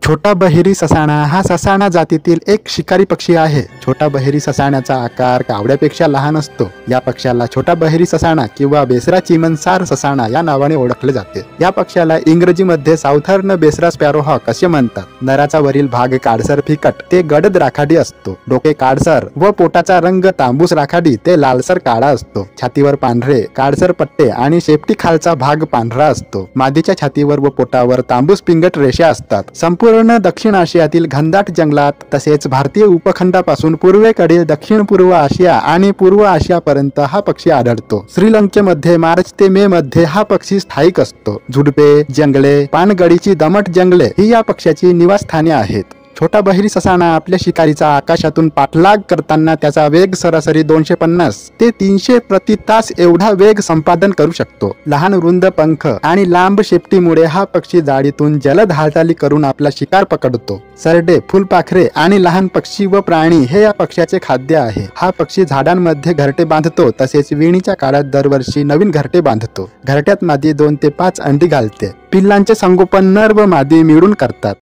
छोटा बहिरी ससाणा हा ससाणा जातीतील एक शिकारी पक्षी आहे। छोटा बहिरी ससाण्याचा आकार कावड्यापेक्षा लहान असतो। या पक्ष्याला छोटा बहिरी ससाणा किंवा बेसरा चिमणसार ससाणा या नावाने ओळखले जाते। या पक्ष्याला इंग्रजीमध्ये साऊथर्न बेसरा स्पॅरोहॉक असे म्हणतात। नराचा वरील भाग काळसर फिकट ते गडद राखाडी असतो। डोके काळसर व पोटाचा रंग तांबूस राखाडी ते लालसर काळा असतो। छातीवर पांढरे काळसर पट्टे आणि शेपटी खालचा भाग पांढरा असतो। मादीच्या छातीवर व पोटावर तांबूस पिंगट रेषा असतात। संपूर्ण दक्षिण आशियातील घनदाट जंगलात तसेच भारतीय उपखंडापासून पूर्वेकडील दक्षिण पूर्व आशिया आणि पूर्व आशियापर्यंत हा पक्षी आढळतो। श्रीलंकेमध्ये मार्च ते मे मध्ये हा पक्षी स्थायिक असतो। झुडपे, जंगले, पानगळीची दमट जंगले ही या पक्ष्याची निवासस्थाने आहेत। छोटा बहिरी ससाणा आपल्या शिकारीचा आकाशातून पाठलाग करताना त्याचा वेग सरासरी 250 ते 300 प्रति तास एवढा वेग संपादन करू शकतो। लहान रुंद पंख आणि लांब शेपटीमुळे हा पक्षी जाळीतून जलद हालचाली करून आपला शिकार पकडतो। सरडे, फुलपाखरे आणि लहान पक्षी व प्राणी हे या पक्ष्याचे खाद्य आहे। हा पक्षी झाडांमध्ये घरटे बांधतो तसेच विणीच्या काळात दरवर्षी नवीन घरटे बांधतो। घरट्यात मादी 2 ते 5 अंडी घालते। पिल्लांचे संगोपन नर व मादी मिळून करतात।